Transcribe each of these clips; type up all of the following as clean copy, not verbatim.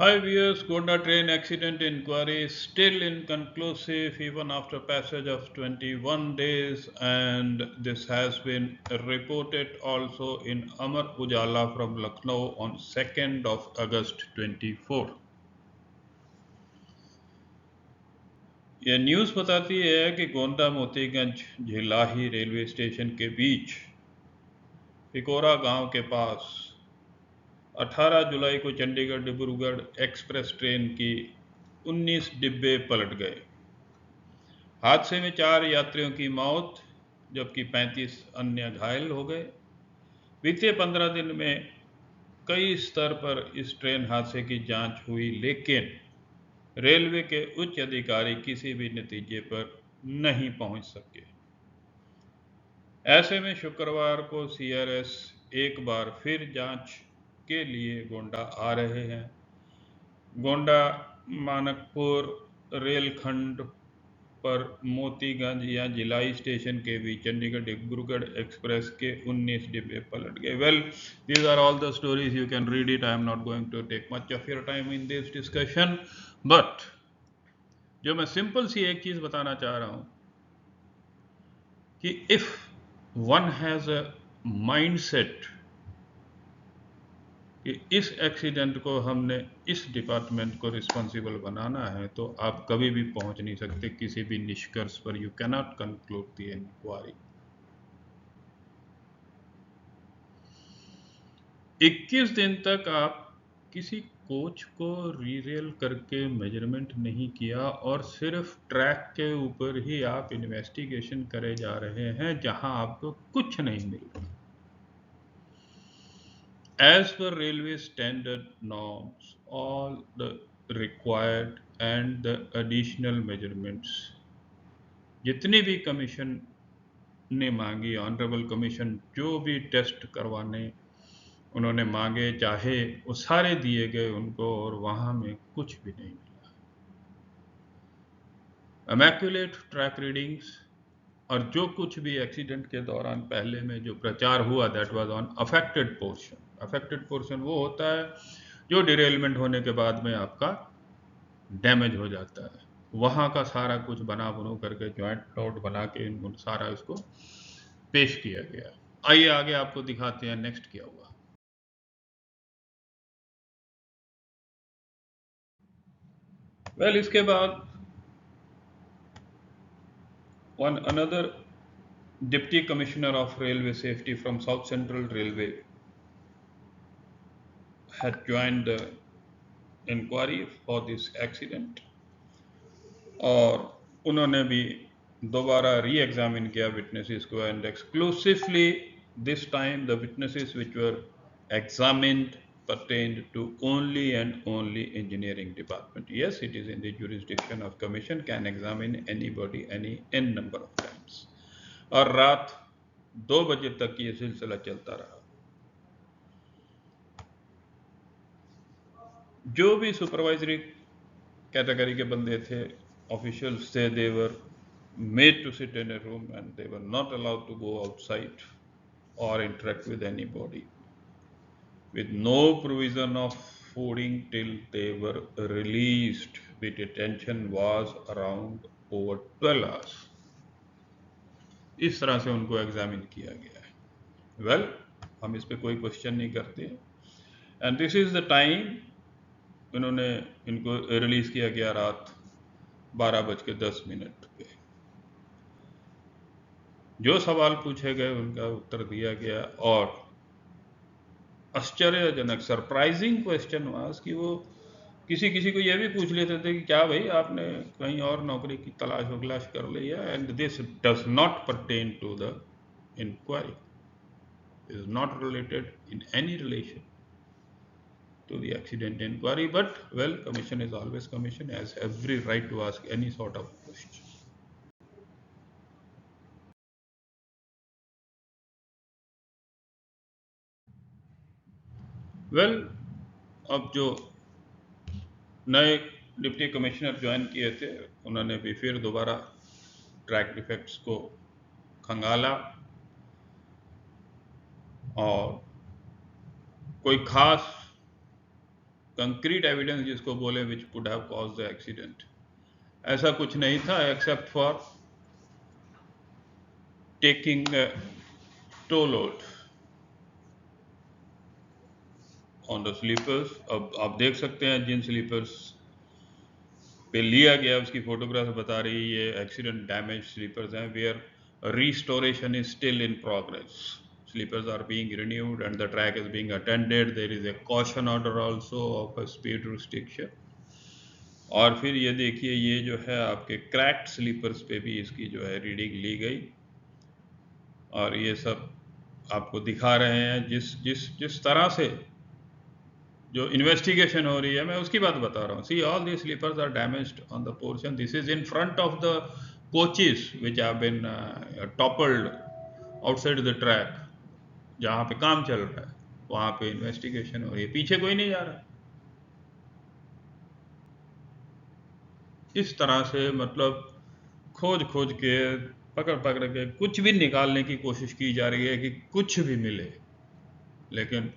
Hi viewers, Gonda train accident inquiry is still inconclusive even after passage of 21 days, and this has been reported also in Amar Ujala from Lucknow on 2nd of August 24. यह news बताती है कि Gonda Motiganj Jhilahi railway station के बीच Pecora गांव के पास 18 जुलाई को Chandigarh Dibrugarh express train की 19 डिब्बे पलट गए। हादसे में 4 यात्रियों की मौत जबकि 35 अन्य घायल हो गए। बीते 15 दिन में कई स्तर पर इस ट्रेन हादसे की जांच हुई, लेकिन रेलवे के उच्च अधिकारी किसी भी नतीजे पर नहीं पहुंच सके। ऐसे में शुक्रवार को सीआरएस एक बार फिर जांच के लिए गोंडा आ रहे हैं। गोंडा मानकपुर रेलखंड पर मोतीगंज या जिलाई स्टेशन के बीच चंडीगढ़ डिब्रूगढ़ एक्सप्रेस के 19 डिब्बे पलट गए। Well, these are all the stories, you can read it. I am not going to take much of your time in this discussion, but जो मैं सिंपल सी एक चीज बताना चाह रहा हूं कि if one has a mindset कि इस एक्सीडेंट को हमने इस डिपार्टमेंट को रिस्पॉन्सिबल बनाना है, तो आप कभी भी पहुंच नहीं सकते किसी भी निष्कर्ष पर। You cannot conclude the inquiry. 21 दिन तक आप किसी कोच को रीरेल करके मेजरमेंट नहीं किया और सिर्फ ट्रैक के ऊपर ही आप इन्वेस्टिगेशन करे जा रहे हैं जहां आपको कुछ नहीं मिल रहा। As per railway standard norms, all the required and the additional measurements जितनी भी कमीशन ने मांगी, ऑनरेबल कमीशन जो भी टेस्ट करवाने उन्होंने मांगे चाहे वो सारे दिए गए उनको, और वहां में कुछ भी नहीं मिला। इमैक्युलेट ट्रैक रीडिंग्स और जो कुछ भी एक्सीडेंट के दौरान पहले में जो प्रचार हुआ, that was on affected portion. Affected portion वो होता है जो डिरेलमेंट होने के बाद में आपका डैमेज हो जाता है। वहां का सारा कुछ बना बनू करके ज्वाइंट नोट बना के सारा इसको पेश किया गया। आइए आगे आपको दिखाते हैं नेक्स्ट क्या हुआ। वेल, इसके बाद one another deputy commissioner of railway safety from south central railway had joined the inquiry for this accident, और उन्होंने भी दोबारा री एग्जामिन किया विटनेसेस को, and exclusively this time the witnesses which were examined pertained to only and only engineering department. Yes, it is in the jurisdiction of commission, can examine anybody any n number of times. और रात 2 बजे तक ये सिलसिला चलता रहा। जो भी सुपरवाइजरी कैटेगरी के बंदे थे, ऑफिशियल्स थे, they were made to sit in a room and they were not allowed to go outside और interact with anybody, with no provision of fooding till they were released. The detention was around over 12 hours. इस तरह से उनको examine किया गया है। Well, हम इस पे कोई क्वेश्चन नहीं करते, and this is the time उन्होंने इनको रिलीज किया गया रात 12:10 पे। जो सवाल पूछे गए उनका उत्तर दिया गया, और आश्चर्यजनक सरप्राइजिंग क्वेश्चन वाज कि वो किसी किसी को ये भी पूछ लेते थे कि क्या भाई आपने कहीं और नौकरी की तलाश वगलाश कर ली है, and this does not pertain to the inquiry, is not related in any relation to the accident inquiry, but well, commission is always commission, has every right to ask any sort of question. Well, अब जो नए deputy commissioner join किए थे उन्होंने भी फिर दोबारा track defects को खंगाला, और कोई खास कंक्रीट एविडेंस जिसको बोले which would have caused the accident, ऐसा कुछ नहीं था except for taking toe load on the sleepers. अब आप देख सकते हैं जिन स्लीपर्स पे लिया गया उसकी फोटोग्राफ बता रही है ये एक्सीडेंट डैमेज स्लीपर्स हैं, where restoration is still in progress. Sleepers are being renewed and the track is being attended. There is a caution order also of a speed restriction. और फिर ये देखिए ये जो है आपके क्रैक्ड स्लीपर्स पे भी इसकी जो है रीडिंग ली गई, और ये सब आपको दिखा रहे हैं जिस जिस जिस तरह से जो इन्वेस्टिगेशन हो रही है, मैं उसकी बात बता रहा हूँ। See all the sleepers are damaged on the portion, this is in front of the coaches which have been toppled outside the track, जहाँ पे काम चल रहा है वहाँ पे इन्वेस्टिगेशन हो रही है, पीछे कोई नहीं जा रहा। इस तरह से मतलब खोज खोज के पकड़ पकड़ के कुछ भी निकालने की कोशिश की जा रही है कि कुछ भी मिले, लेकिन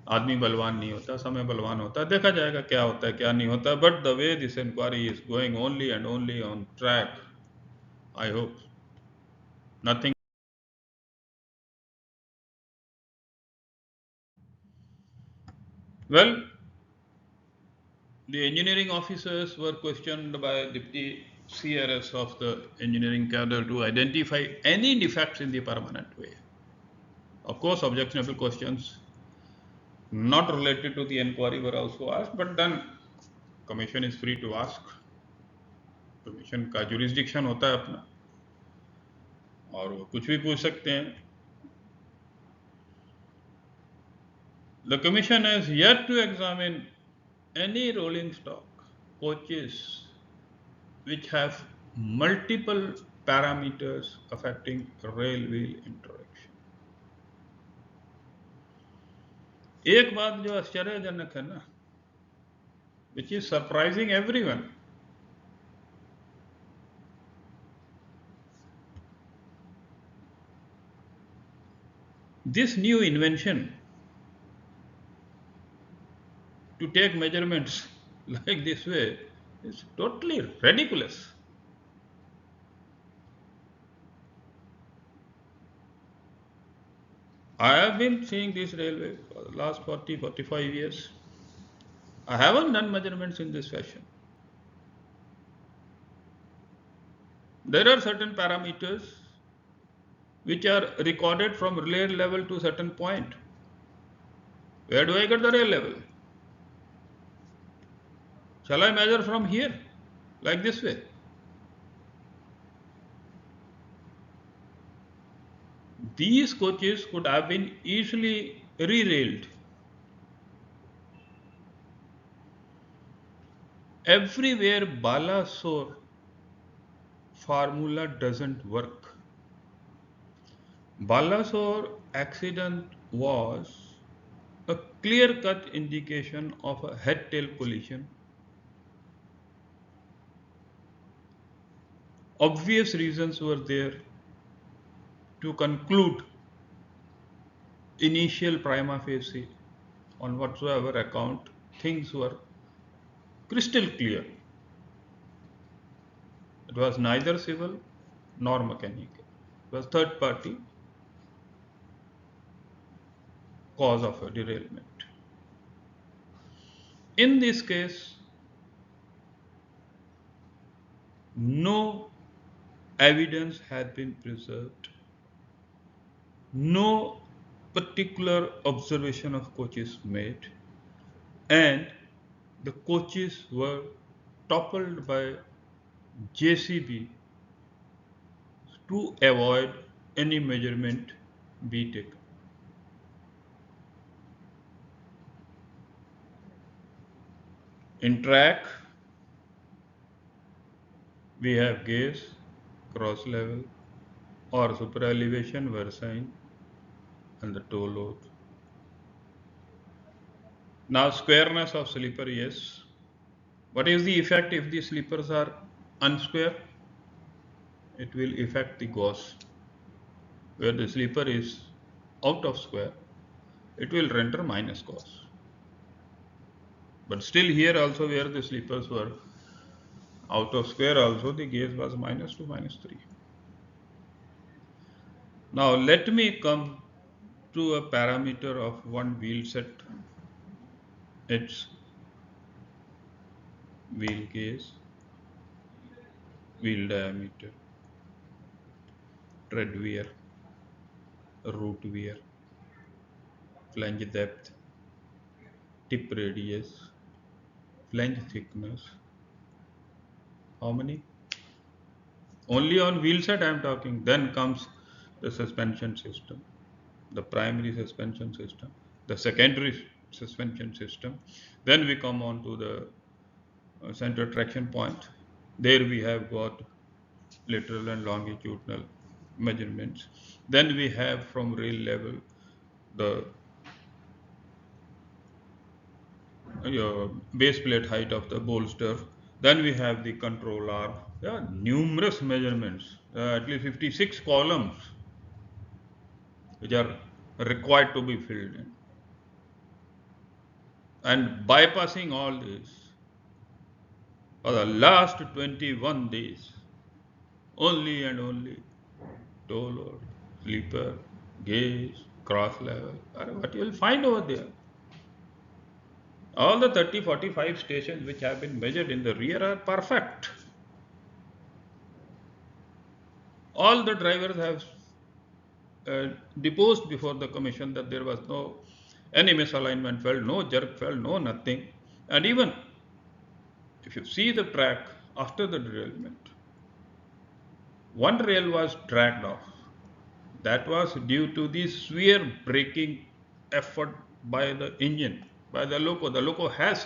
आदमी बलवान नहीं होता, समय बलवान होता है। देखा जाएगा क्या होता है क्या नहीं होता है, but the way this inquiry is going only and only on track, I hope nothing. Well, the engineering officers were questioned by Deputy CRS of the engineering cadre to identify any defects in the permanent way. Of course, objectionable questions not related to the inquiry were also asked, but then commission is free to ask. Commission का jurisdiction होता है अपना, और वो कुछ भी पूछ सकते हैं। The commission has yet to examine any rolling stock coaches which have multiple parameters affecting rail-wheel interaction. एक बात जो आश्चर्यजनक है ना, which is surprising everyone, this new invention to take measurements like this way is totally ridiculous. I have been seeing this railway for the last 40-45 years. I haven't done measurements in this fashion. There are certain parameters which are recorded from rail level to certain point. Where do I get the rail level? Shall I measure from here, like this way? These coaches could have been easily re-railed. Everywhere Balasore formula doesn't work. Balasore accident was a clear-cut indication of a head-tail collision. Obvious reasons were there to conclude initial prima facie on whatsoever account. Things were crystal clear. It was neither civil nor mechanical. It was third party cause of a derailment. In this case, no evidence had been preserved, no particular observation of coaches made, and the coaches were toppled by JCB to avoid any measurement be taken. In track, we have gaze, cross level or super elevation, versine, and the toe load. Now squareness of sleeper, yes. What is the effect if the sleepers are unsquare? It will affect the gauze, where the sleeper is out of square. it will render minus cos. But still here also where the sleepers were out of square also the gauge was -2, -3. Now let me come to a parameter of one wheel set, its wheel gauge, wheel diameter, tread wear, root wear, flange depth, tip radius, flange thickness. How many? Only on wheel set I am talking. Then comes the suspension system, the primary suspension system, the secondary suspension system. Then we come on to the center traction point. There we have got lateral and longitudinal measurements. Then we have from rail level the base plate height of the bolster. Then we have the control arm. There are numerous measurements, at least 56 columns which are required to be filled in. And bypassing all this, for the last 21 days, only and only toe load, sleeper, gauge, cross level, what you will find over there. All the 30, 45 stations which have been measured in the rear are perfect. All the drivers have deposed before the commission that there was no any misalignment felt, no jerk felt, no nothing. And even if you see the track after the derailment, one rail was dragged off. That was due to the severe braking effort by the engine, by the loco. The loco has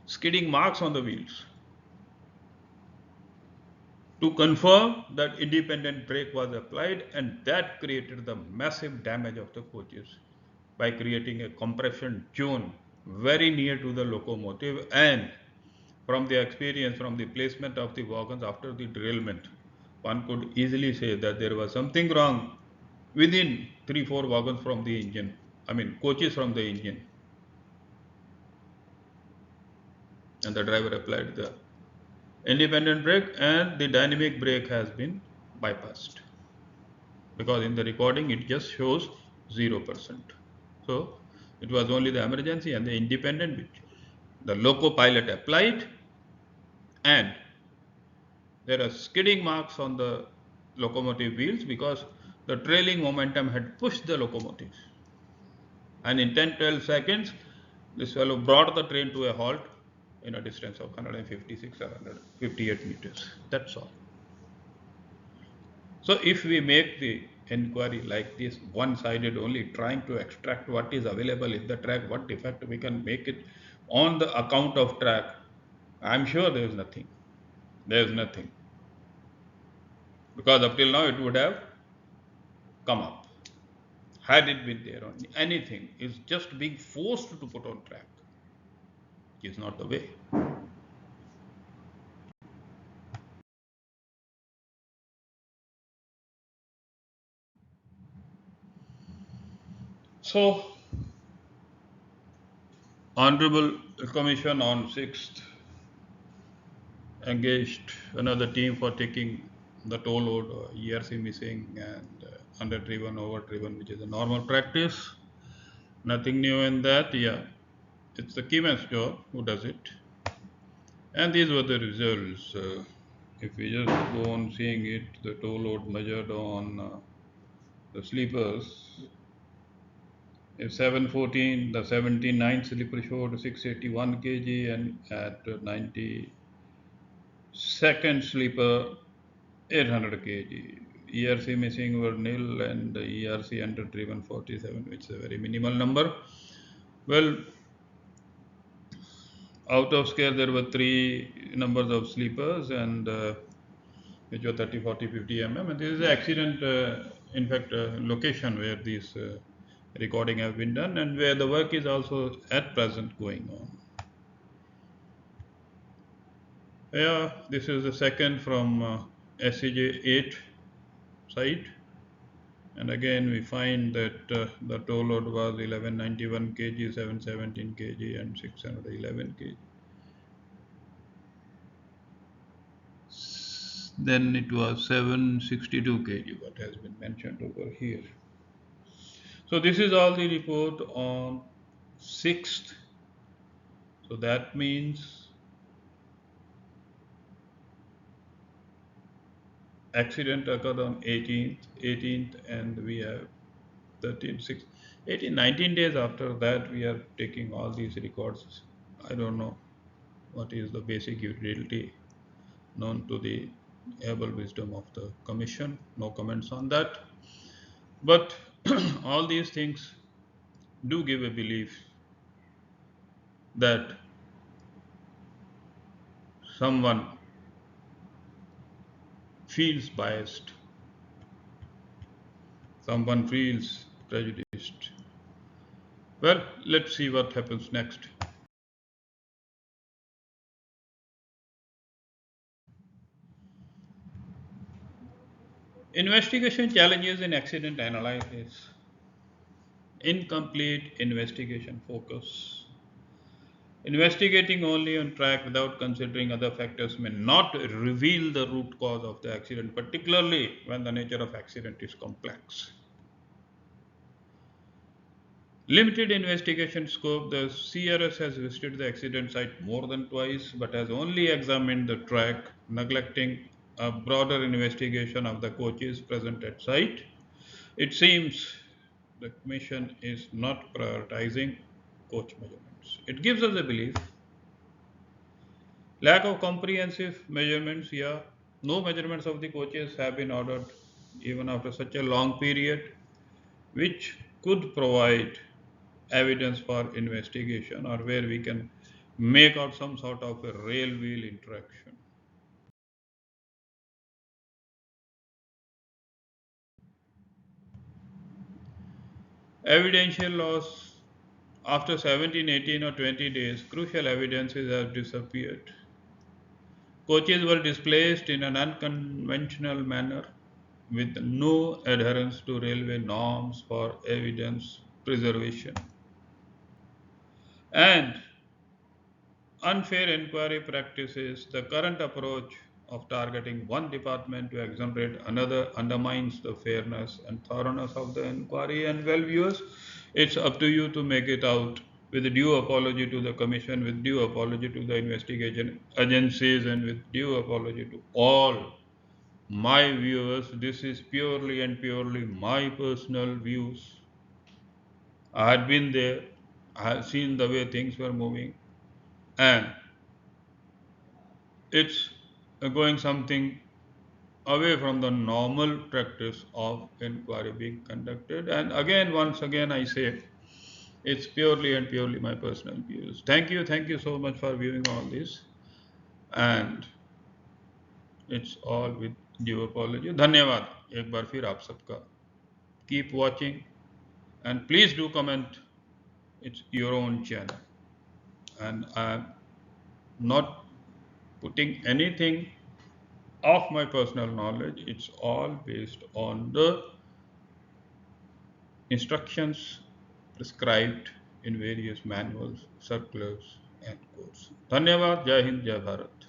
skidding marks on the wheels. To confirm that independent brake was applied, and that created the massive damage of the coaches by creating a compression zone very near to the locomotive. And from the experience, from the placement of the wagons after the derailment, one could easily say that there was something wrong within 3-4 wagons from the engine, I mean coaches from the engine, and the driver applied the independent brake and the dynamic brake has been bypassed, because in the recording it just shows 0%. So it was only the emergency and the independent which the loco pilot applied, and there are skidding marks on the locomotive wheels because the trailing momentum had pushed the locomotive. And in 10-12 seconds, this fellow brought the train to a halt in a distance of 156 or 158 meters. That's all. So if we make the inquiry like this, one-sided only, trying to extract what is available in the track, what defect we can make it on the account of track, I'm sure there is nothing. There is nothing. Because up till now it would have come up. Had it been there on anything, is just being forced to put on track. Is not the way. So, Honorable Commission on 6th engaged another team for taking the toll load, ERC missing and underdriven, overdriven, which is a normal practice. Nothing new in that. Yeah, it's the keyman's job who does it. And these were the results. If we just go on seeing it, the toll load measured on the sleepers. If 714, the 79 sleeper showed 681 kg, and at 92nd sleeper 800 kg. ERC missing were nil, and the ERC underdriven 47, which is a very minimal number. Well, out of scale there were three numbers of sleepers, and which were 30, 40, 50 mm. And this is the accident, in fact, location where these recording have been done and where the work is also at present going on. Yeah, this is the second from SCJ 8 site, And again, we find that the toll load was 1191 kg, 717 kg, and 611 kg. Then it was 762 kg, what has been mentioned over here. So this is all the report on 6th. So that means accident occurred on 18th, and we have 13th, 6th, 18, 19 days after that we are taking all these records. I don't know what is the basic utility known to the able wisdom of the commission. No comments on that. But all these things do give a belief that someone feels biased, someone feels prejudiced. Well, let's see what happens next. Investigation challenges in accident analysis. Incomplete investigation focus. Investigating only on track without considering other factors may not reveal the root cause of the accident, particularly when the nature of accident is complex. Limited investigation scope. The CRS has visited the accident site more than twice but has only examined the track, neglecting a broader investigation of the coaches present at site. It seems the Commission is not prioritizing coach measurements. It gives us a belief. Lack of comprehensive measurements, yeah. No measurements of the coaches have been ordered even after such a long period, which could provide evidence for investigation or where we can make out some sort of a rail wheel interaction. Evidential loss. After 17, 18, or 20 days, crucial evidences have disappeared. Coaches were displaced in an unconventional manner with no adherence to railway norms for evidence preservation. And unfair inquiry practices. The current approach of targeting one department to exonerate another undermines the fairness and thoroughness of the inquiry. And well, viewers, it's up to you to make it out, with due apology to the Commission, with due apology to the investigation agencies, and with due apology to all my viewers. This is purely and purely my personal views. I had been there, I have seen the way things were moving, and it's going something away from the normal practice of inquiry being conducted. And again, once again, I say it's purely and purely my personal views. Thank you so much for viewing all this, and it's all with due apology. धन्यवाद एक बार फिर आप सबका. Keep watching and please do comment. It's your own channel, and I'm not putting anything of my personal knowledge. It's all based on the instructions prescribed in various manuals, circulars, and codes. धन्यवाद. जय हिंद, जय भारत.